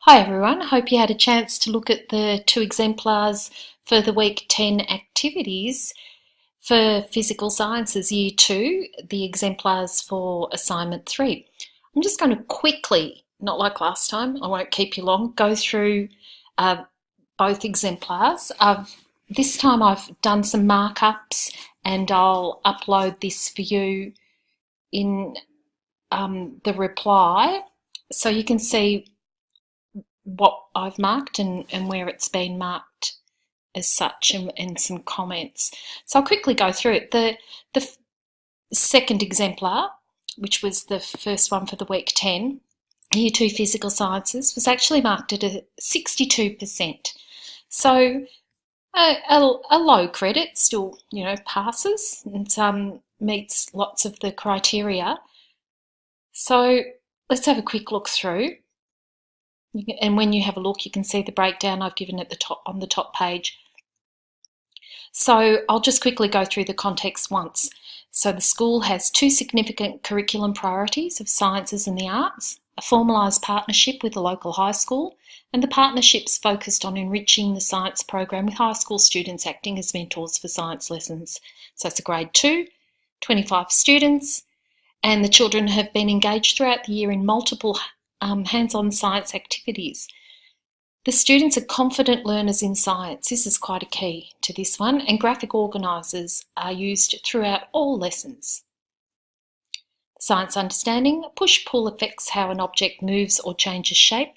Hi everyone, hope you had a chance to look at the 2 exemplars for the week 10 activities for Physical Sciences Year 2, the exemplars for assignment 3. I'm just going to quickly, not like last time, I won't keep you long, go through both exemplars. This time I've done some markups and I'll upload this for you in the reply so you can see what I've marked and where it's been marked as such, and some comments. So I'll quickly go through it. The second exemplar, which was the first one for the week 10, Year 2 Physical Sciences, was actually marked at a 62%. So a low credit, still, passes and meets lots of the criteria. So let's have a quick look through. And when you have a look, you can see the breakdown I've given at the top on the top page. So I'll just quickly go through the context once. So the school has 2 significant curriculum priorities of sciences and the arts, a formalised partnership with the local high school, and the partnership's focused on enriching the science program with high school students acting as mentors for science lessons. So it's a grade 2, 25 students, and the children have been engaged throughout the year in multiple hands-on science activities. The students are confident learners in science. This is quite a key to this one, and graphic organisers are used throughout all lessons. Science understanding, push-pull affects how an object moves or changes shape.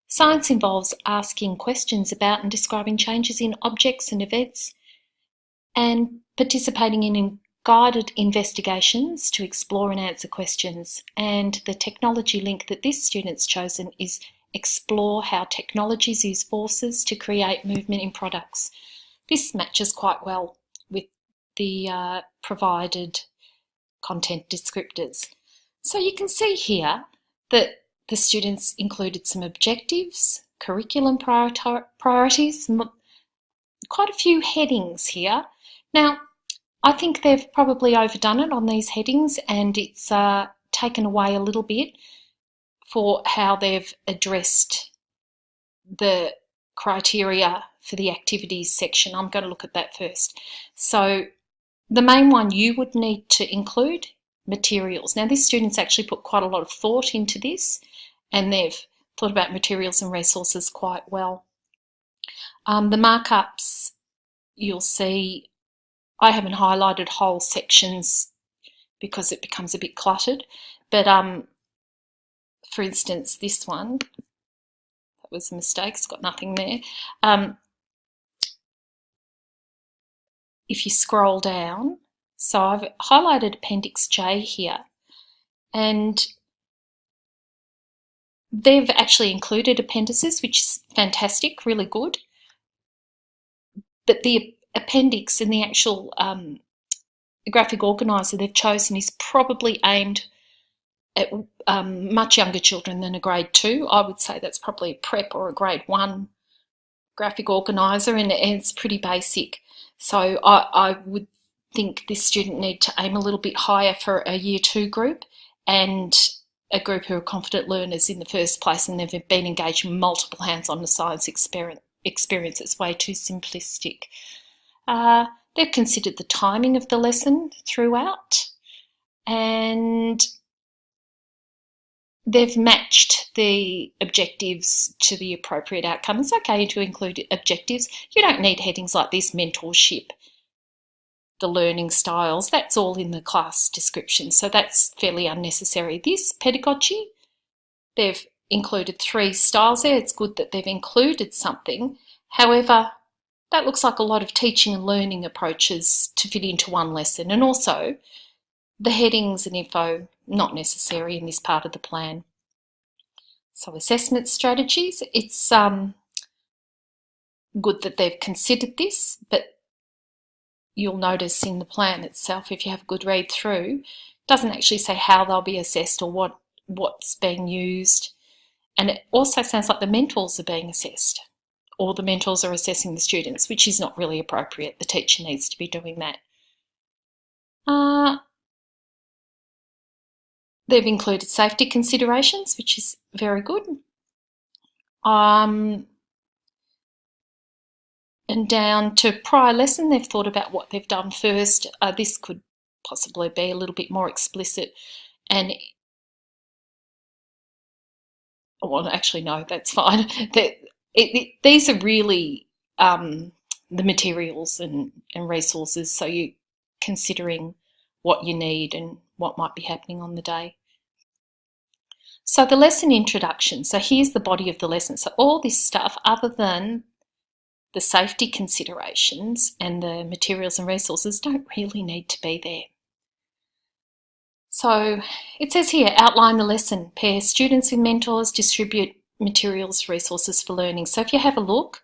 Science involves asking questions about and describing changes in objects and events, and participating in guided investigations to explore and answer questions. And the technology link that this student's chosen is explore how technologies use forces to create movement in products. This matches quite well with the provided content descriptors. So you can see here that the students included some objectives, curriculum priorities, quite a few headings here. Now, I think they've probably overdone it on these headings, and it's taken away a little bit for how they've addressed the criteria for the activities section. I'm going to look at that first. So the main one you would need to include, materials. Now this student's actually put quite a lot of thought into this, and they've thought about materials and resources quite well. The markups, you'll see I haven't highlighted whole sections because it becomes a bit cluttered, but for instance, this one, that was a mistake, it's got nothing there. If you scroll down, so I've highlighted Appendix J here, and they've actually included appendices, which is fantastic, really good, but the appendix in the actual graphic organiser they've chosen is probably aimed at much younger children than a grade 2. I would say that's probably a prep or a grade 1 graphic organiser, and it's pretty basic. So I would think this student need to aim a little bit higher for a year 2 group, and a group who are confident learners in the first place, and they've been engaged in multiple hands-on science experience. It's way too simplistic. They've considered the timing of the lesson throughout, and they've matched the objectives to the appropriate outcome. It's okay to include objectives. You don't need headings like this, mentorship, the learning styles. That's all in the class description, so that's fairly unnecessary. This, pedagogy, they've included 3 styles there. It's good that they've included something. However, that looks like a lot of teaching and learning approaches to fit into one lesson, and also the headings and info not necessary in this part of the plan. So assessment strategies, it's good that they've considered this, but you'll notice in the plan itself, if you have a good read through, it doesn't actually say how they'll be assessed or what's being used. And it also sounds like the mentors are being assessed, or the mentors are assessing the students, which is not really appropriate. The teacher needs to be doing that. They've included safety considerations, which is very good. And down to prior lesson, they've thought about what they've done first. This could possibly be a little bit more explicit. And, well, actually, no, that's fine. These are really the materials and resources, so you're considering what you need and what might be happening on the day. So the lesson introduction. So here's the body of the lesson. So all this stuff, other than the safety considerations and the materials and resources, don't really need to be there. So it says here, outline the lesson, pair students with mentors, distribute materials, resources for learning. So if you have a look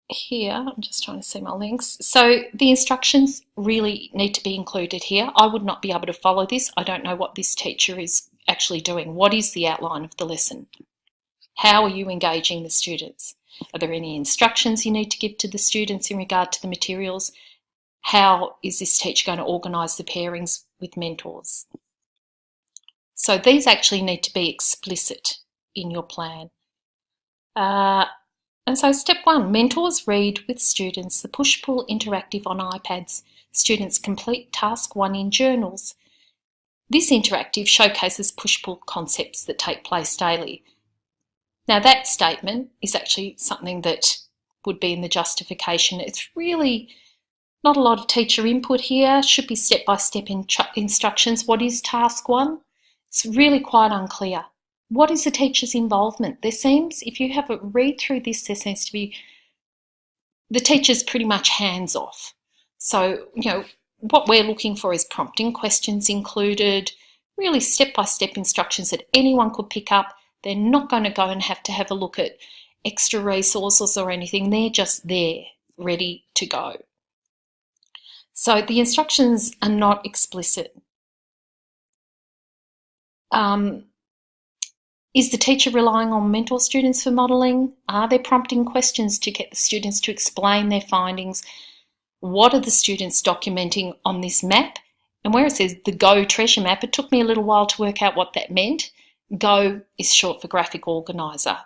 here, I'm just trying to see my links. So the instructions really need to be included here. I would not be able to follow this. I don't know what this teacher is actually doing. What is the outline of the lesson? How are you engaging the students? Are there any instructions you need to give to the students in regard to the materials? How is this teacher going to organise the pairings with mentors? So these actually need to be explicit in your plan. And so step 1, mentors read with students the push-pull interactive on iPads. Students complete task 1 in journals. This interactive showcases push-pull concepts that take place daily. Now that statement is actually something that would be in the justification. It's really not a lot of teacher input here. Should be step-by-step instructions. What is task 1? It's really quite unclear. What is the teacher's involvement? There seems, if you have a read through this, there seems to be the teacher's pretty much hands-off. So, what we're looking for is prompting questions included, really step-by-step instructions that anyone could pick up. They're not going to go and have to have a look at extra resources or anything. They're just there, ready to go. So the instructions are not explicit. Is the teacher relying on mentor students for modelling? Are there prompting questions to get the students to explain their findings? What are the students documenting on this map? And where it says the GO treasure map, it took me a little while to work out what that meant. GO is short for graphic organiser.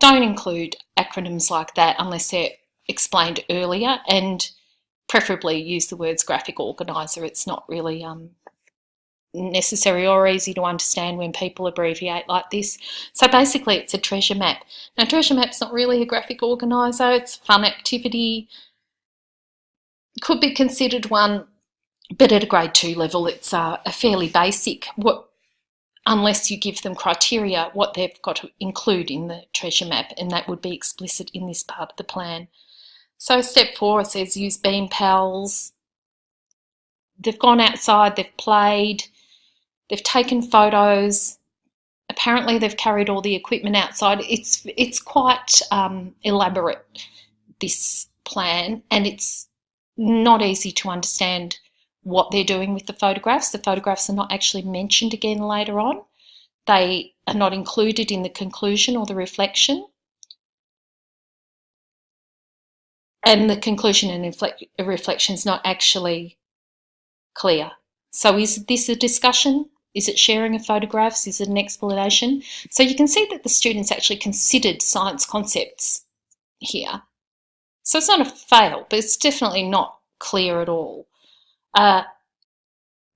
Don't include acronyms like that unless they're explained earlier, and preferably use the words graphic organiser. It's not really necessary or easy to understand when people abbreviate like this. So basically it's a treasure map. Now treasure map's not really a graphic organiser, it's a fun activity. Could be considered one, but at a grade 2 level it's a fairly basic, unless you give them criteria, what they've got to include in the treasure map, and that would be explicit in this part of the plan. So step 4, it says use beam pals. They've gone outside, they've played, they've taken photos. Apparently they've carried all the equipment outside. It's quite elaborate, this plan, and it's not easy to understand what they're doing with the photographs. The photographs are not actually mentioned again later on. They are not included in the conclusion or the reflection. And the conclusion and reflection is not actually clear. So is this a discussion? Is it sharing of photographs? Is it an explanation? So you can see that the students actually considered science concepts here. So it's not a fail, but it's definitely not clear at all.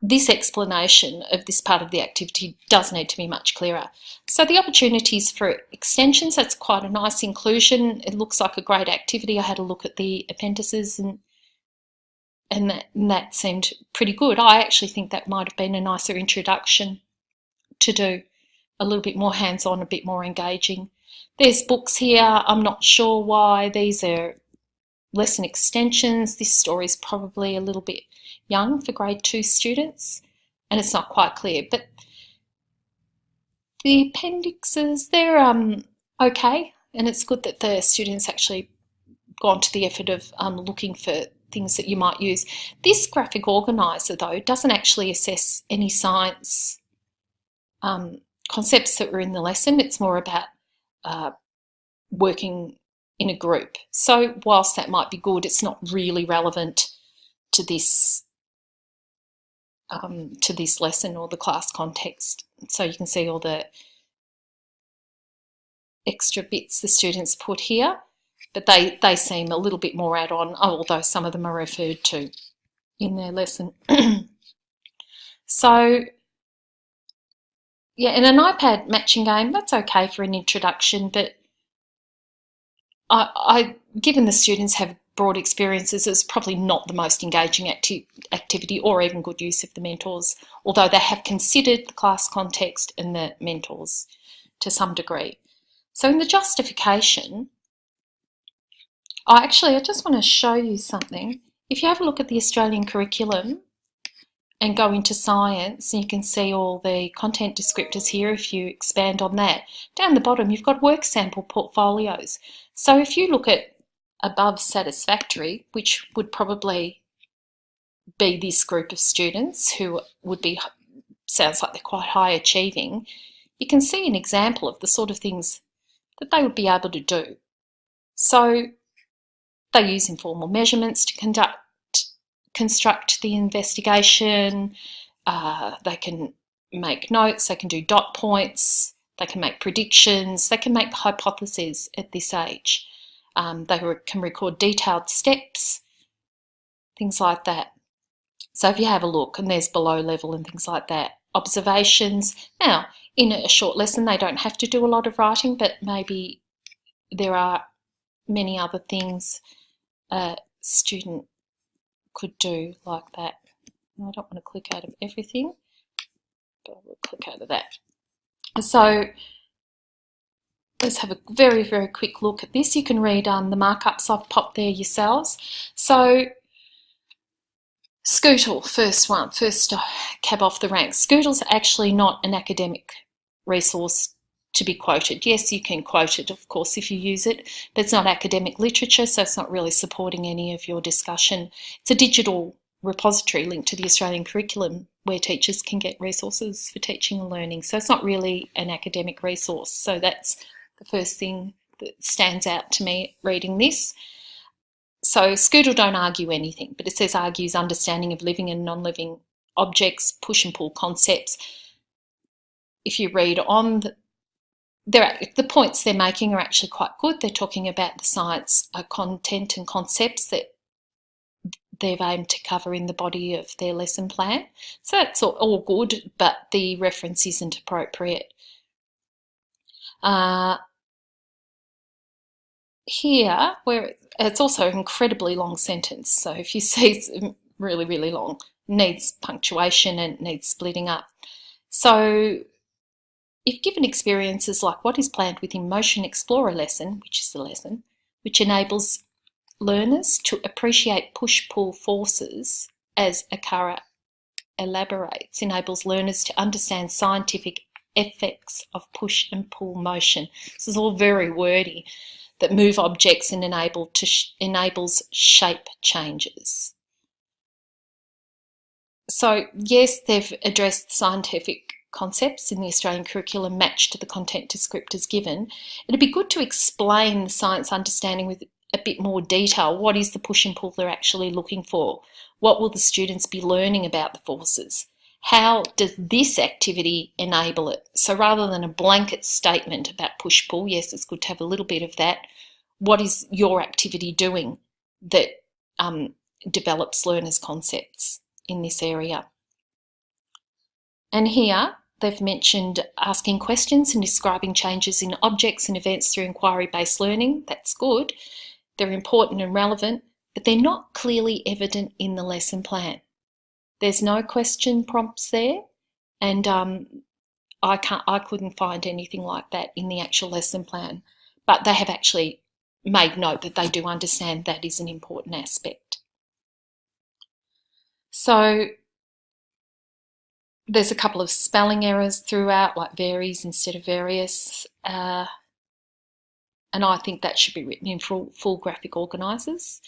This explanation of this part of the activity does need to be much clearer. So the opportunities for extensions, that's quite a nice inclusion. It looks like a great activity. I had a look at the appendices and that seemed pretty good. I actually think that might have been a nicer introduction to do, a little bit more hands-on, a bit more engaging. There's books here. I'm not sure why. These are lesson extensions. This story is probably a little bit young for grade 2 students, and it's not quite clear. But the appendixes, they're okay, and it's good that the students actually gone to the effort of looking for things that you might use. This graphic organiser, though, doesn't actually assess any science concepts that were in the lesson. It's more about working in a group. So whilst that might be good, it's not really relevant to this lesson or the class context. So you can see all the extra bits the students put here, but they seem a little bit more add-on, although some of them are referred to in their lesson. So, yeah, in an iPad matching game, that's okay for an introduction, but given the students have broad experiences, it's probably not the most engaging activity or even good use of the mentors, although they have considered the class context and the mentors to some degree. So in the justification, I just want to show you something. If you have a look at the Australian curriculum and go into science, you can see all the content descriptors here. If you expand on that, down the bottom you've got work sample portfolios. So if you look at above satisfactory, which would probably be this group of students who would be, sounds like they're quite high achieving, you can see an example of the sort of things that they would be able to do. So they use informal measurements to construct the investigation. They can make notes, they can do dot points, they can make predictions, they can make hypotheses at this age. They can record detailed steps, things like that. So if you have a look, and there's below level and things like that, observations. Now, in a short lesson, they don't have to do a lot of writing, but maybe there are many other things a student could do like that. I don't want to click out of everything, but I will click out of that. So let's have a very, very quick look at this. You can read the markups I've popped there yourselves. So Scootle, first to cab off the ranks. Scootle's actually not an academic resource to be quoted. Yes, you can quote it, of course, if you use it, but it's not academic literature, so it's not really supporting any of your discussion. It's a digital repository linked to the Australian curriculum where teachers can get resources for teaching and learning. So it's not really an academic resource. So that's the first thing that stands out to me reading this. So Scootle don't argue anything, but it says argues understanding of living and non-living objects, push and pull concepts. If you read on, the points they're making are actually quite good. They're talking about the science content and concepts that they've aimed to cover in the body of their lesson plan. So that's all good, but the reference isn't appropriate. Here, where it's also an incredibly long sentence, so if you see it's really, really long, needs punctuation and needs splitting up. So if given experiences like what is planned within Motion Explorer lesson, which is the lesson, which enables learners to appreciate push-pull forces as Akara elaborates, enables learners to understand scientific effects of push and pull motion. This is all very wordy, that move objects and enables shape changes. So yes, they've addressed scientific concepts in the Australian curriculum matched to the content descriptors given. It'd be good to explain the science understanding with a bit more detail. What is the push and pull they're actually looking for? What will the students be learning about the forces? How does this activity enable it? So rather than a blanket statement about push-pull, yes, it's good to have a little bit of that. What is your activity doing that develops learners' concepts in this area? And here they've mentioned asking questions and describing changes in objects and events through inquiry-based learning. That's good. They're important and relevant, but they're not clearly evident in the lesson plan. There's no question prompts there, and I couldn't find anything like that in the actual lesson plan. But they have actually made note that they do understand that is an important aspect. So there's a couple of spelling errors throughout, like varies instead of various, and I think that should be written in full graphic organisers.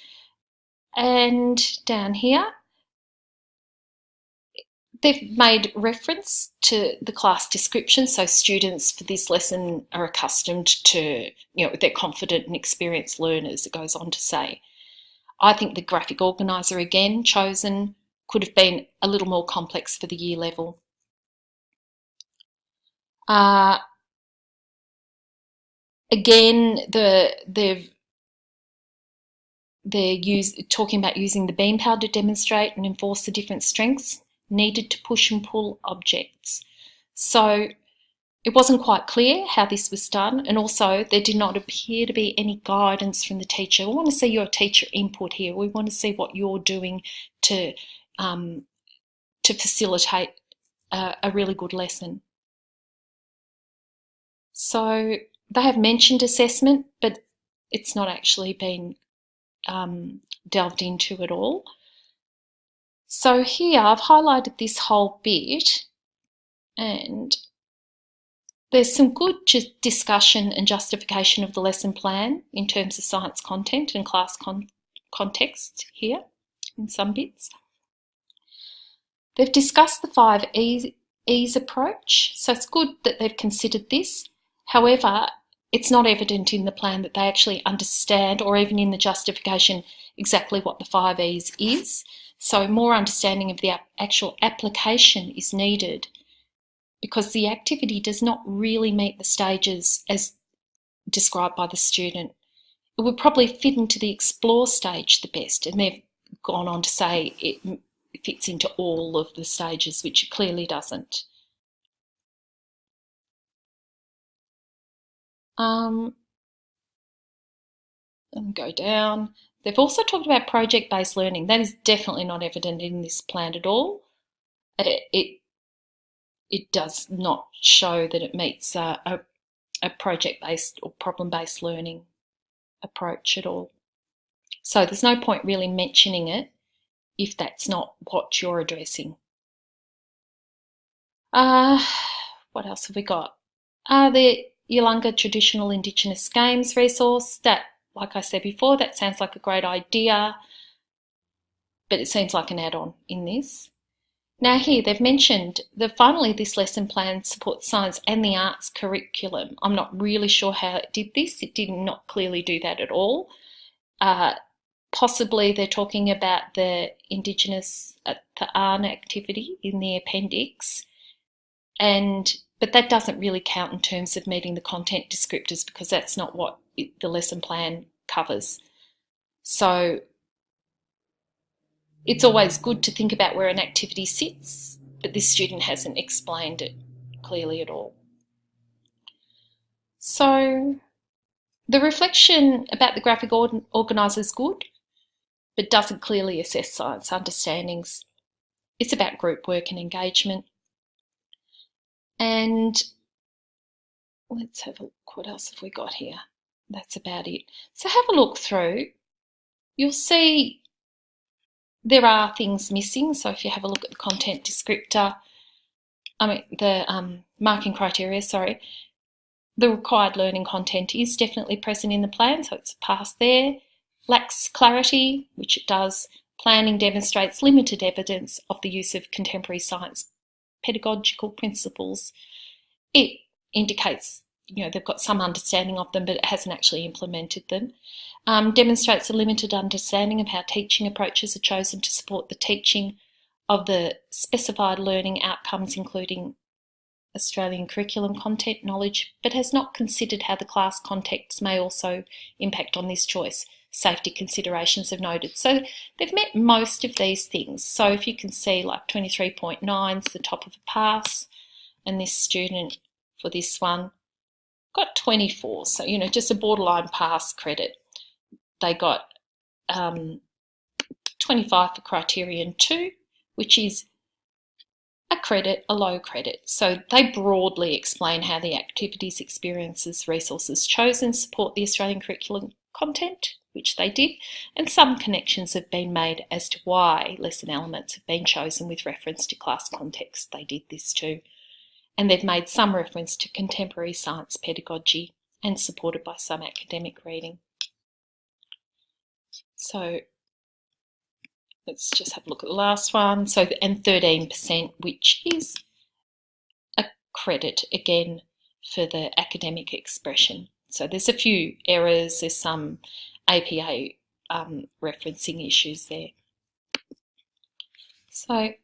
And down here, they've made reference to the class description, so students for this lesson are accustomed to, they're confident and experienced learners, it goes on to say. I think the graphic organiser, again, chosen could have been a little more complex for the year level. Again, they're talking about using the beam power to demonstrate and enforce the different strengths needed to push and pull objects. So it wasn't quite clear how this was done, and also there did not appear to be any guidance from the teacher. We want to see your teacher input here. We want to see what you're doing to facilitate a really good lesson. So they have mentioned assessment, but it's not actually been delved into at all. So here I've highlighted this whole bit, and there's some good discussion and justification of the lesson plan in terms of science content and class context here in some bits. They've discussed the 5 E's approach, so it's good that they've considered this. However, it's not evident in the plan that they actually understand, or even in the justification, exactly what the 5 E's is. So more understanding of the actual application is needed, because the activity does not really meet the stages as described by the student. It would probably fit into the explore stage the best, and they've gone on to say it fits into all of the stages, which it clearly doesn't. And go down. They've also talked about project-based learning. That is definitely not evident in this plan at all. It does not show that it meets a project-based or problem-based learning approach at all. So there's no point really mentioning it if that's not what you're addressing. What else have we got? The Yalunga Traditional Indigenous Games resource. That, like I said before, that sounds like a great idea, but it seems like an add-on in this. Now here, they've mentioned that finally this lesson plan supports science and the arts curriculum. I'm not really sure how it did this. It did not clearly do that at all. Possibly they're talking about the Indigenous Ta'an activity in the appendix, but that doesn't really count in terms of meeting the content descriptors, because that's not what the lesson plan covers. So it's always good to think about where an activity sits, but this student hasn't explained it clearly at all. So the reflection about the graphic organiser is good, but doesn't clearly assess science understandings. It's about group work and engagement. And let's have a look, what else have we got here? That's about it. So have a look through. You'll see there are things missing. So if you have a look at the content descriptor, the marking criteria, the required learning content is definitely present in the plan, so it's a pass there. Lacks clarity, which it does. Planning demonstrates limited evidence of the use of contemporary science pedagogical principles. It indicates, they've got some understanding of them, but it hasn't actually implemented them. Demonstrates a limited understanding of how teaching approaches are chosen to support the teaching of the specified learning outcomes, including Australian curriculum content knowledge, but has not considered how the class context may also impact on this choice. Safety considerations have noted. So they've met most of these things. So if you can see, like 23.9 is the top of a pass, and this student for this one got 24. So, just a borderline pass credit. They got 25 for criterion 2, which is a credit, a low credit. So they broadly explain how the activities, experiences, resources chosen support the Australian curriculum content, which they did, and some connections have been made as to why lesson elements have been chosen with reference to class context. They did this too. And they've made some reference to contemporary science pedagogy and supported by some academic reading. So let's just have a look at the last one. So, and 13%, which is a credit again for the academic expression. So there's a few errors, there's some APA referencing issues there. So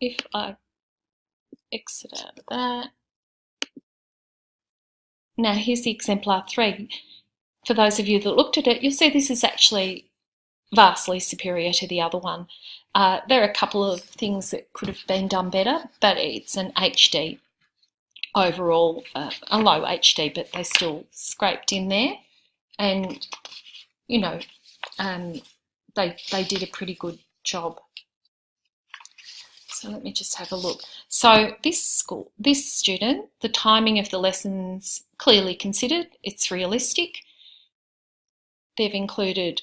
if I exit out of that. Now here's the exemplar 3. For those of you that looked at it, you'll see this is actually vastly superior to the other one. There are a couple of things that could have been done better, but it's an HD overall, a low HD, but they still scraped in there. And, you know, they did a pretty good job. So let me just have a look. So this student, the timing of the lessons clearly considered, it's realistic. They've included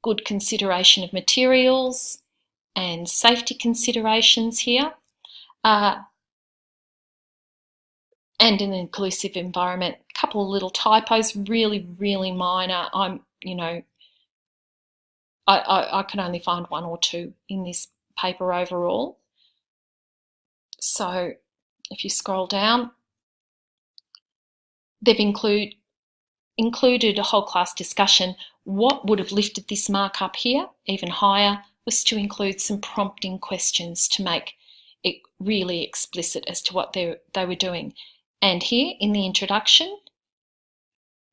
good consideration of materials and safety considerations here, and an inclusive environment. A couple of little typos, really minor. I can only find one or two in this paper overall. So if you scroll down, they've included a whole class discussion. What would have lifted this mark up here even higher was to include some prompting questions to make it really explicit as to what they were doing. And here in the introduction,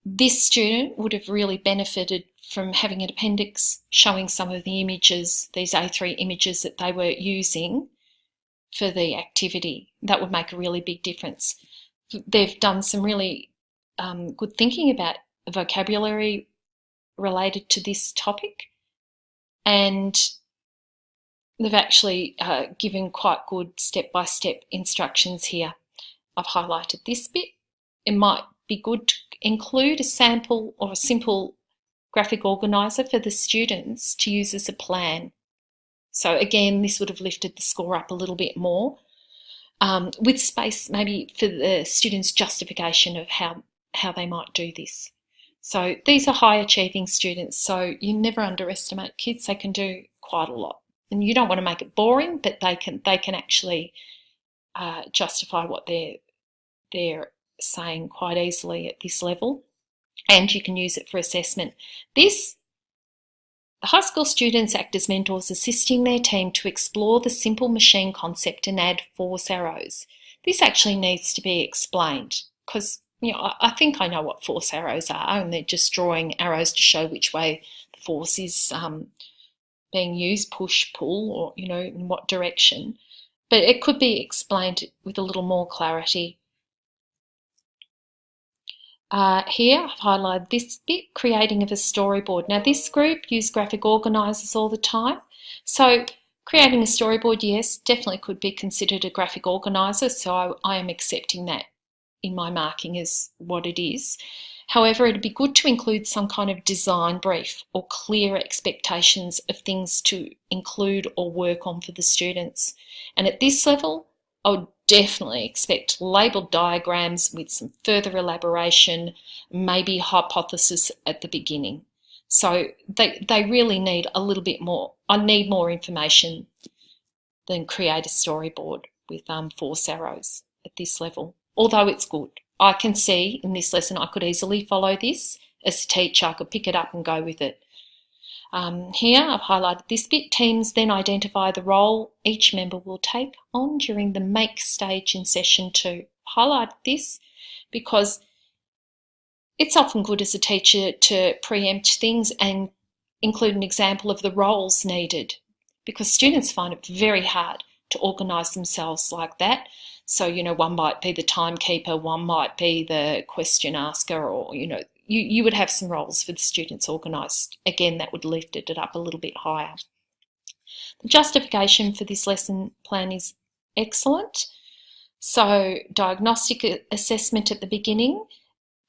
this student would have really benefited from having an appendix showing some of the images, these A3 images that they were using for the activity. That would make a really big difference. They've done some really good thinking about vocabulary related to this topic, and they've actually given quite good step-by-step instructions here. I've highlighted this bit. It might be good to include a sample or a simple graphic organiser for the students to use as a plan. So again, this would have lifted the score up a little bit more, with space maybe for the students' justification of how they might do this. So these are high achieving students, so you never underestimate kids. They can do quite a lot, and you don't want to make it boring, but they can actually justify what they're saying quite easily at this level, and you can use it for assessment. The high school students act as mentors, assisting their team to explore the simple machine concept and add force arrows. This actually needs to be explained, because I think I know what force arrows are, and they're just drawing arrows to show which way the force is being used, push, pull, or in what direction. But it could be explained with a little more clarity. Here I've highlighted this bit, creating of a storyboard. Now this group use graphic organisers all the time, so creating a storyboard, yes, definitely could be considered a graphic organiser, so I am accepting that in my marking as what it is. However, it'd be good to include some kind of design brief or clear expectations of things to include or work on for the students. And at this level, I would definitely expect labelled diagrams with some further elaboration, maybe hypothesis at the beginning. So they really need a little bit more. I need more information than create a storyboard with force arrows at this level, although it's good. I can see in this lesson I could easily follow this as a teacher. I could pick it up and go with it. Here I've highlighted this bit. Teams then identify the role each member will take on during the make stage in session 2. Highlight this because it's often good as a teacher to preempt things and include an example of the roles needed, because students find it very hard to organise themselves like that. So, one might be the timekeeper, one might be the question asker, or, you would have some roles for the students organised. Again, that would lift it up a little bit higher. The justification for this lesson plan is excellent. So, diagnostic assessment at the beginning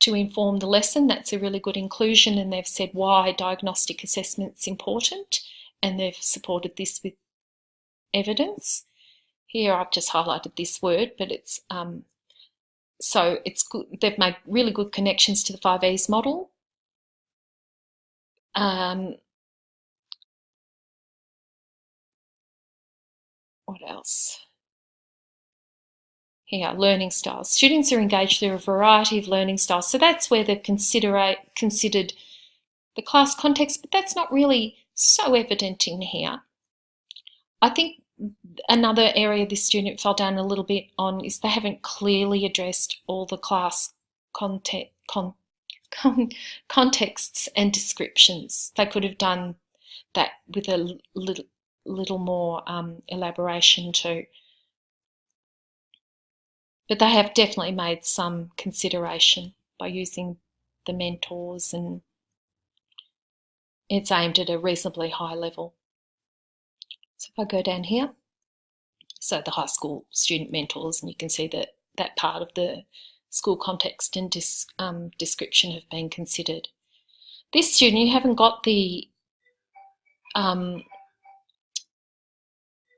to inform the lesson, that's a really good inclusion, and they've said why diagnostic assessment's important, and they've supported this with evidence. Here I've just highlighted this word, but it's so it's good. They've made really good connections to the 5Es model. What else? Here, learning styles. Students are engaged through a variety of learning styles. So that's where they've considered the class context, but that's not really so evident in here. I think another area this student fell down a little bit on is they haven't clearly addressed all the class contexts and descriptions. They could have done that with a little more elaboration too. But they have definitely made some consideration by using the mentors, and it's aimed at a reasonably high level. So if I go down here, so the high school student mentors, and you can see that part of the school context and description have been considered. This student, you haven't got the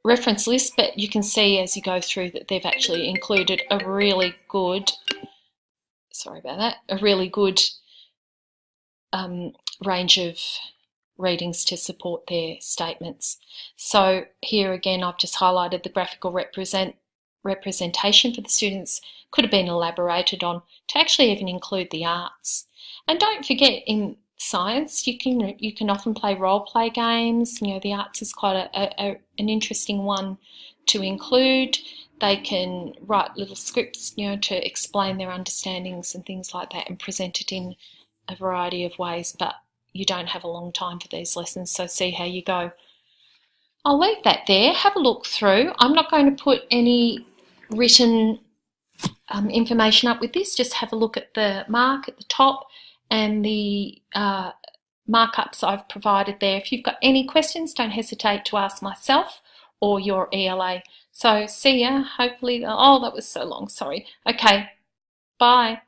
reference list, but you can see as you go through that they've actually included a really good, range of readings to support their statements. So here again, I've just highlighted the graphical representation for the students could have been elaborated on to actually even include the arts. And don't forget, in science, you can often play role play games. You know, the arts is quite an interesting one to include. They can write little scripts, you know, to explain their understandings and things like that, and present it in a variety of ways. But you don't have a long time for these lessons, so see how you go. I'll leave that there. Have a look through. I'm not going to put any written information up with this. Just have a look at the mark at the top and the markups I've provided there. If you've got any questions, don't hesitate to ask myself or your ELA. So see ya, hopefully. Oh, that was so long, sorry. Okay, bye.